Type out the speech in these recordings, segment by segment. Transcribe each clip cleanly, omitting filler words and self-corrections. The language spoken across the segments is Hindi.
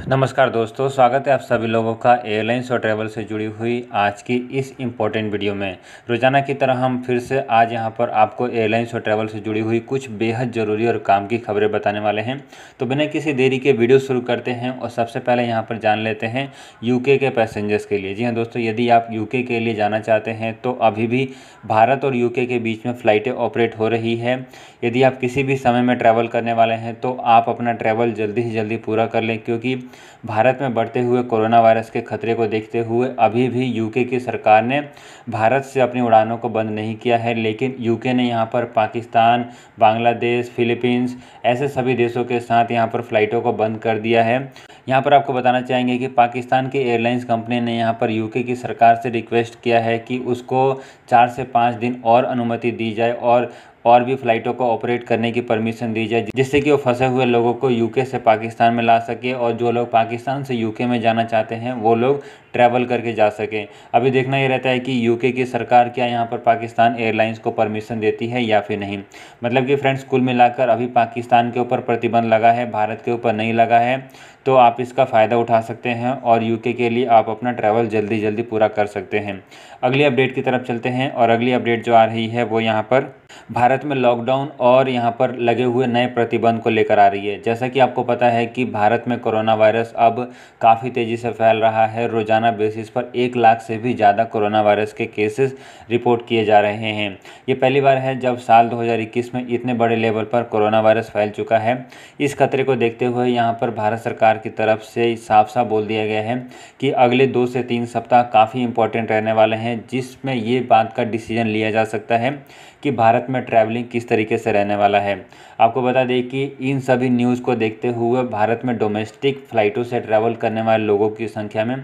नमस्कार दोस्तों, स्वागत है आप सभी लोगों का एयरलाइंस और ट्रैवल से जुड़ी हुई आज की इस इम्पोर्टेंट वीडियो में। रोजाना की तरह हम फिर से आज यहां पर आपको एयरलाइंस और ट्रैवल से जुड़ी हुई कुछ बेहद ज़रूरी और काम की खबरें बताने वाले हैं। तो बिना किसी देरी के वीडियो शुरू करते हैं और सबसे पहले यहाँ पर जान लेते हैं यूके के पैसेंजर्स के लिए। जी हाँ दोस्तों, यदि आप यूके के लिए जाना चाहते हैं तो अभी भी भारत और यूके के बीच में फ़्लाइटें ऑपरेट हो रही है। यदि आप किसी भी समय में ट्रैवल करने वाले हैं तो आप अपना ट्रैवल जल्दी से जल्दी पूरा कर लें, क्योंकि भारत में बढ़ते हुए कोरोना वायरस के खतरे को देखते हुए अभी भी यूके की सरकार ने भारत से अपनी उड़ानों को बंद नहीं किया है। लेकिन यूके ने यहाँ पर पाकिस्तान, बांग्लादेश, फिलीपींस ऐसे सभी देशों के साथ यहाँ पर फ़्लाइटों को बंद कर दिया है। यहाँ पर आपको बताना चाहेंगे कि पाकिस्तान की एयरलाइंस कंपनी ने यहाँ पर यूके की सरकार से रिक्वेस्ट किया है कि उसको 4 से 5 दिन और अनुमति दी जाए और भी फ़्लाइटों को ऑपरेट करने की परमिशन दी जाए, जिससे कि वो फंसे हुए लोगों को यूके से पाकिस्तान में ला सके और जो लोग पाकिस्तान से यूके में जाना चाहते हैं वो लोग ट्रैवल करके जा सकें। अभी देखना ये रहता है कि यूके की सरकार क्या यहाँ पर पाकिस्तान एयरलाइंस को परमिशन देती है या फिर नहीं। मतलब कि फ्रेंड्स, कुल मिलाकर अभी पाकिस्तान के ऊपर प्रतिबंध लगा है, भारत के ऊपर नहीं लगा है। तो आप इसका फ़ायदा उठा सकते हैं और यूके के लिए आप अपना ट्रैवल जल्दी जल्दी पूरा कर सकते हैं। अगली अपडेट की तरफ चलते हैं और अगली अपडेट जो आ रही है वो यहाँ पर भारत में लॉकडाउन और यहाँ पर लगे हुए नए प्रतिबंध को लेकर आ रही है। जैसा कि आपको पता है कि भारत में कोरोना वायरस अब काफ़ी तेज़ी से फैल रहा है। रोज़ाना बेसिस पर 1 लाख से भी ज़्यादा कोरोना वायरस के केसेस रिपोर्ट किए जा रहे हैं। ये पहली बार है जब साल 2021 में इतने बड़े लेवल पर कोरोना वायरस फैल चुका है। इस खतरे को देखते हुए यहाँ पर भारत सरकार की तरफ से साफ साफ बोल दिया गया है कि अगले 2 से 3 सप्ताह काफ़ी इंपॉर्टेंट रहने वाले हैं, जिसमें ये बात का डिसीजन लिया जा सकता है कि भारत में ट्रैवलिंग किस तरीके से रहने वाला है। आपको बता दें कि इन सभी न्यूज़ को देखते हुए भारत में डोमेस्टिक फ़्लाइटों से ट्रैवल करने वाले लोगों की संख्या में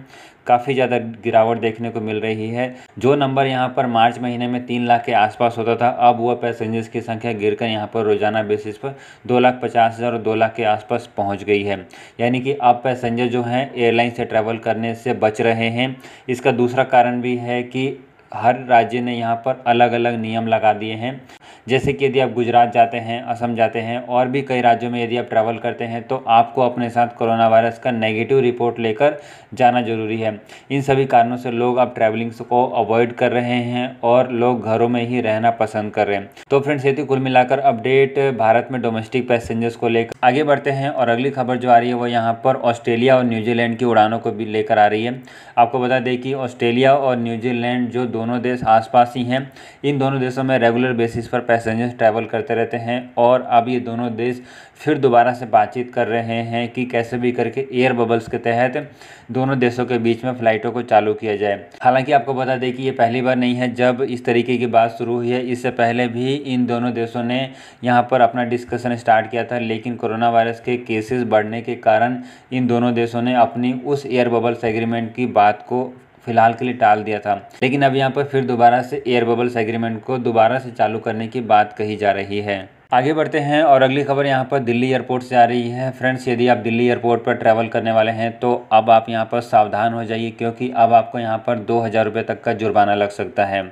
काफ़ी ज़्यादा गिरावट देखने को मिल रही है। जो नंबर यहाँ पर मार्च महीने में 3 लाख के आसपास होता था, अब वह पैसेंजर्स की संख्या गिरकर यहाँ पर रोज़ाना बेसिस पर 2,50,000 और 2 लाख के आसपास पहुँच गई है। यानी कि अब पैसेंजर जो हैं एयरलाइन से ट्रैवल करने से बच रहे हैं। इसका दूसरा कारण भी है कि हर राज्य ने यहाँ पर अलग अलग नियम लगा दिए हैं। जैसे कि यदि आप गुजरात जाते हैं, असम जाते हैं और भी कई राज्यों में यदि आप ट्रैवल करते हैं तो आपको अपने साथ कोरोना वायरस का नेगेटिव रिपोर्ट लेकर जाना ज़रूरी है। इन सभी कारणों से लोग अब ट्रैवलिंग को अवॉइड कर रहे हैं और लोग घरों में ही रहना पसंद कर रहे हैं। तो फ्रेंड्स, ये थी कुल मिलाकर अपडेट भारत में डोमेस्टिक पैसेंजर्स को लेकर। आगे बढ़ते हैं और अगली खबर जो आ रही है वो यहाँ पर ऑस्ट्रेलिया और न्यूजीलैंड की उड़ानों को भी लेकर आ रही है। आपको बता दें कि ऑस्ट्रेलिया और न्यूजीलैंड जो दोनों देश आसपास ही हैं, इन दोनों देशों में रेगुलर बेसिस पर पैसेंजर्स ट्रैवल करते रहते हैं और अब ये दोनों देश फिर दोबारा से बातचीत कर रहे हैं कि कैसे भी करके एयर बबल्स के तहत दोनों देशों के बीच में फ़्लाइटों को चालू किया जाए। हालांकि आपको बता दें कि ये पहली बार नहीं है जब इस तरीके की बात शुरू हुई है। इससे पहले भी इन दोनों देशों ने यहाँ पर अपना डिस्कशन स्टार्ट किया था, लेकिन कोरोना वायरस के केसेस बढ़ने के कारण इन दोनों देशों ने अपनी उस एयर बबल्स एग्रीमेंट की बात को फिलहाल के लिए टाल दिया था। लेकिन अब यहाँ पर फिर दोबारा से एयर बबल्स एग्रीमेंट को दोबारा से चालू करने की बात कही जा रही है। आगे बढ़ते हैं और अगली खबर यहाँ पर दिल्ली एयरपोर्ट से आ रही है। फ्रेंड्स, यदि आप दिल्ली एयरपोर्ट पर ट्रैवल करने वाले हैं तो अब आप यहाँ पर सावधान हो जाइए, क्योंकि अब आपको यहाँ पर 2,000 रुपये तक का जुर्माना लग सकता है।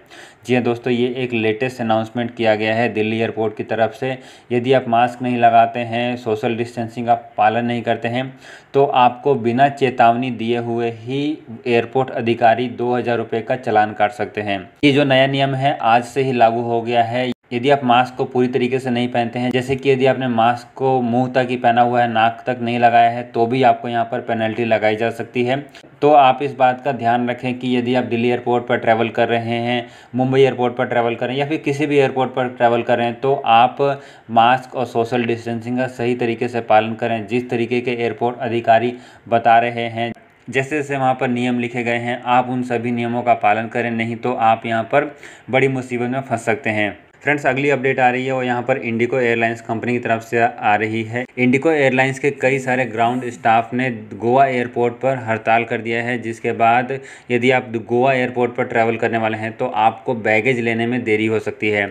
जी हाँ दोस्तों, ये एक लेटेस्ट अनाउंसमेंट किया गया है दिल्ली एयरपोर्ट की तरफ से। यदि आप मास्क नहीं लगाते हैं, सोशल डिस्टेंसिंग का पालन नहीं करते हैं, तो आपको बिना चेतावनी दिए हुए ही एयरपोर्ट अधिकारी 2,000 रुपये का चालान काट सकते हैं। ये जो नया नियम है आज से ही लागू हो गया है। यदि आप मास्क को पूरी तरीके से नहीं पहनते हैं, जैसे कि यदि आपने मास्क को मुंह तक ही पहना हुआ है, नाक तक नहीं लगाया है, तो भी आपको यहाँ पर पेनल्टी लगाई जा सकती है। तो आप इस बात का ध्यान रखें कि यदि आप दिल्ली एयरपोर्ट पर ट्रैवल कर रहे हैं, मुंबई एयरपोर्ट पर ट्रैवल कर रहे हैं या फिर किसी भी एयरपोर्ट पर ट्रैवल कर रहे हैं, तो आप मास्क और सोशल डिस्टेंसिंग का सही तरीके से पालन करें, जिस तरीके के एयरपोर्ट अधिकारी बता रहे हैं। जैसे जैसे वहाँ पर नियम लिखे गए हैं, आप उन सभी नियमों का पालन करें, नहीं तो आप यहाँ पर बड़ी मुसीबत में फंस सकते हैं। फ्रेंड्स, अगली अपडेट आ रही है वो यहाँ पर इंडिगो एयरलाइंस कंपनी की तरफ से आ रही है। इंडिगो एयरलाइंस के कई सारे ग्राउंड स्टाफ ने गोवा एयरपोर्ट पर हड़ताल कर दिया है, जिसके बाद यदि आप गोवा एयरपोर्ट पर ट्रैवल करने वाले हैं तो आपको बैगेज लेने में देरी हो सकती है।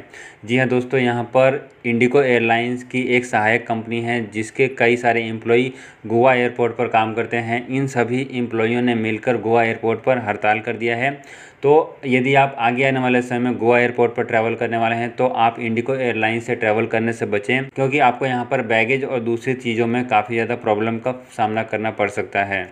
जी हाँ दोस्तों, यहाँ पर इंडिगो एयरलाइंस की एक सहायक कंपनी है जिसके कई सारे एम्प्लॉई गोवा एयरपोर्ट पर काम करते हैं। इन सभी एम्प्लॉइयों ने मिलकर गोवा एयरपोर्ट पर हड़ताल कर दिया है। तो यदि आप आगे आने वाले समय में गोवा एयरपोर्ट पर ट्रैवल करने वाले हैं तो आप इंडिगो एयरलाइन से ट्रैवल करने से बचें, क्योंकि आपको यहाँ पर बैगेज और दूसरी चीज़ों में काफ़ी ज़्यादा प्रॉब्लम का सामना करना पड़ सकता है।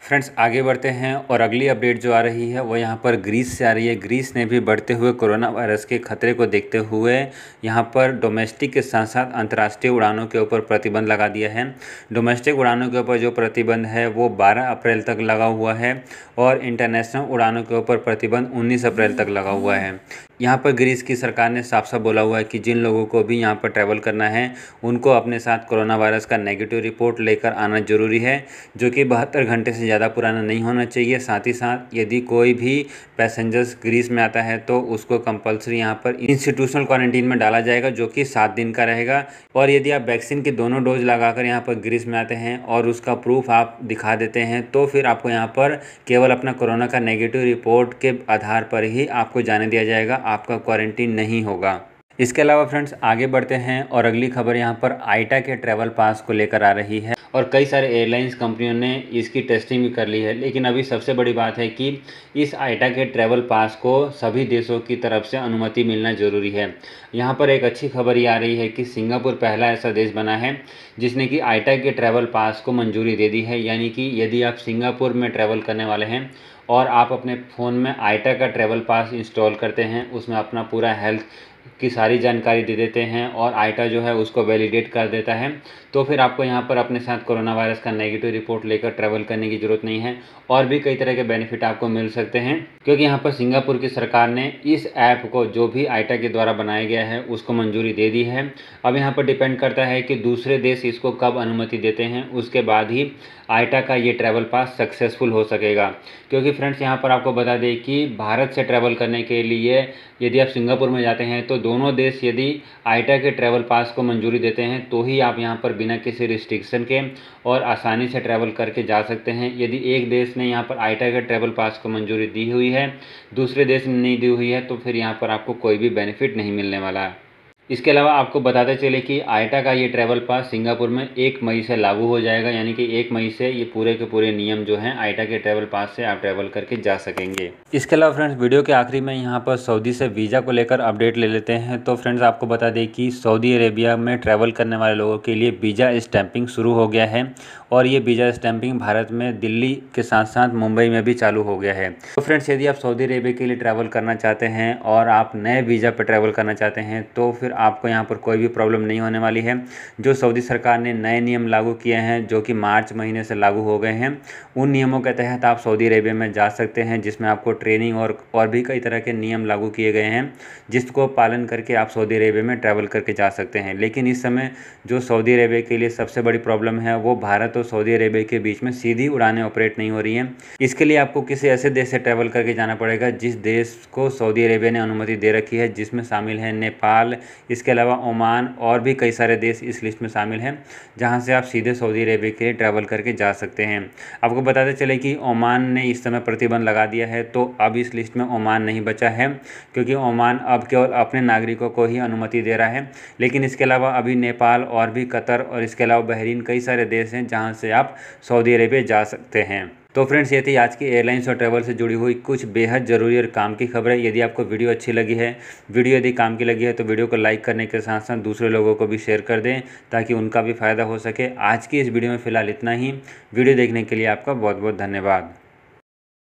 फ्रेंड्स आगे बढ़ते हैं और अगली अपडेट जो आ रही है वो यहाँ पर ग्रीस से आ रही है। ग्रीस ने भी बढ़ते हुए कोरोना वायरस के खतरे को देखते हुए यहाँ पर डोमेस्टिक के साथ साथ अंतर्राष्ट्रीय उड़ानों के ऊपर प्रतिबंध लगा दिया है। डोमेस्टिक उड़ानों के ऊपर जो प्रतिबंध है वो 12 अप्रैल तक लगा हुआ है और इंटरनेशनल उड़ानों के ऊपर प्रतिबंध 19 अप्रैल तक लगा हुआ है। यहाँ पर ग्रीस की सरकार ने साफ साफ बोला हुआ है कि जिन लोगों को भी यहाँ पर ट्रैवल करना है उनको अपने साथ कोरोना वायरस का नेगेटिव रिपोर्ट लेकर आना जरूरी है, जो कि 72 घंटे से ज़्यादा पुराना नहीं होना चाहिए। साथ ही साथ यदि कोई भी पैसेंजर्स ग्रीस में आता है तो उसको कंपलसरी यहाँ पर इंस्टीट्यूशनल क्वारंटीन में डाला जाएगा, जो कि 7 दिन का रहेगा। और यदि आप वैक्सीन के दोनों डोज लगाकर यहाँ पर ग्रीस में आते हैं और उसका प्रूफ आप दिखा देते हैं तो फिर आपको यहाँ पर केवल अपना कोरोना का नेगेटिव रिपोर्ट के आधार पर ही आपको जाने दिया जाएगा, आपका क्वारंटीन नहीं होगा। इसके अलावा फ्रेंड्स आगे बढ़ते हैं और अगली खबर यहाँ पर आईटा के ट्रैवल पास को लेकर आ रही है और कई सारे एयरलाइंस कंपनियों ने इसकी टेस्टिंग भी कर ली है। लेकिन अभी सबसे बड़ी बात है कि इस आईटा के ट्रैवल पास को सभी देशों की तरफ से अनुमति मिलना ज़रूरी है। यहाँ पर एक अच्छी खबर ये आ रही है कि सिंगापुर पहला ऐसा देश बना है जिसने कि आईटा के ट्रैवल पास को मंजूरी दे दी है। यानी कि यदि आप सिंगापुर में ट्रैवल करने वाले हैं और आप अपने फ़ोन में आईटा का ट्रैवल पास इंस्टॉल करते हैं, उसमें अपना पूरा हेल्थ की सारी जानकारी दे देते हैं और आईटा जो है उसको वैलिडेट कर देता है, तो फिर आपको यहाँ पर अपने साथ कोरोना वायरस का नेगेटिव रिपोर्ट लेकर ट्रैवल करने की ज़रूरत नहीं है। और भी कई तरह के बेनिफिट आपको मिल सकते हैं, क्योंकि यहाँ पर सिंगापुर की सरकार ने इस ऐप को जो भी आईटा के द्वारा बनाया गया है उसको मंजूरी दे दी है। अब यहाँ पर डिपेंड करता है कि दूसरे देश इसको कब अनुमति देते हैं, उसके बाद ही आईटा का ये ट्रैवल पास सक्सेसफुल हो सकेगा। क्योंकि फ्रेंड्स यहाँ पर आपको बता दें कि भारत से ट्रैवल करने के लिए यदि आप सिंगापुर में जाते हैं तो दोनों देश यदि आईटा के ट्रैवल पास को मंजूरी देते हैं तो ही आप यहाँ पर बिना किसी रिस्ट्रिक्शन के और आसानी से ट्रैवल करके जा सकते हैं। यदि एक देश ने यहाँ पर आईटा के ट्रैवल पास को मंजूरी दी हुई है, दूसरे देश ने नहीं दी हुई है, तो फिर यहाँ पर आपको कोई भी बेनिफिट नहीं मिलने वाला है। इसके अलावा आपको बताते चले कि आईटा का ये ट्रैवल पास सिंगापुर में 1 मई से लागू हो जाएगा। यानी कि 1 मई से ये पूरे के पूरे नियम जो हैं आईटा के ट्रैवल पास से आप ट्रैवल करके जा सकेंगे। इसके अलावा फ्रेंड्स वीडियो के आखिरी में यहाँ पर सऊदी से वीज़ा को लेकर अपडेट ले लेते हैं। तो फ्रेंड्स आपको बता दें कि सऊदी अरेबिया में ट्रैवल करने वाले लोगों के लिए वीज़ा स्टैंपिंग शुरू हो गया है और ये वीज़ा स्टैंपिंग भारत में दिल्ली के साथ साथ मुंबई में भी चालू हो गया है। तो फ्रेंड्स यदि आप सऊदी अरेबिया के लिए ट्रैवल करना चाहते हैं और आप नए वीज़ा पर ट्रैवल करना चाहते हैं तो फिर आपको यहाँ पर कोई भी प्रॉब्लम नहीं होने वाली है। जो सऊदी सरकार ने नए नियम लागू किए हैं जो कि मार्च महीने से लागू हो गए हैं, उन नियमों के तहत आप सऊदी अरेबिया में जा सकते हैं, जिसमें आपको ट्रेनिंग और भी कई तरह के नियम लागू किए गए हैं जिसको पालन करके आप सऊदी अरेबिया में ट्रैवल करके जा सकते हैं। लेकिन इस समय जो सऊदी अरेबिया के लिए सबसे बड़ी प्रॉब्लम है वो भारत और सऊदी अरेबिया के बीच में सीधी उड़ानें ऑपरेट नहीं हो रही हैं। इसके लिए आपको किसी ऐसे देश से ट्रैवल करके जाना पड़ेगा जिस देश को सऊदी अरेबिया ने अनुमति दे रखी है, जिसमें शामिल है नेपाल, इसके अलावा ओमान और भी कई सारे देश इस लिस्ट में शामिल हैं जहां से आप सीधे सऊदी अरेबिया के लिए ट्रैवल करके जा सकते हैं। आपको बताते चले कि ओमान ने इस समय प्रतिबंध लगा दिया है, तो अब इस लिस्ट में ओमान नहीं बचा है, क्योंकि ओमान अब केवल अपने नागरिकों को ही अनुमति दे रहा है। लेकिन इसके अलावा अभी नेपाल और भी कतर और इसके अलावा बहरीन कई सारे देश हैं जहाँ से आप सऊदी अरेबिया जा सकते हैं। तो फ्रेंड्स ये थी आज की एयरलाइंस और ट्रैवल से जुड़ी हुई कुछ बेहद ज़रूरी और काम की खबरें। यदि आपको वीडियो अच्छी लगी है, वीडियो यदि काम की लगी है तो वीडियो को लाइक करने के साथ साथ दूसरे लोगों को भी शेयर कर दें ताकि उनका भी फ़ायदा हो सके। आज की इस वीडियो में फ़िलहाल इतना ही। वीडियो देखने के लिए आपका बहुत बहुत धन्यवाद।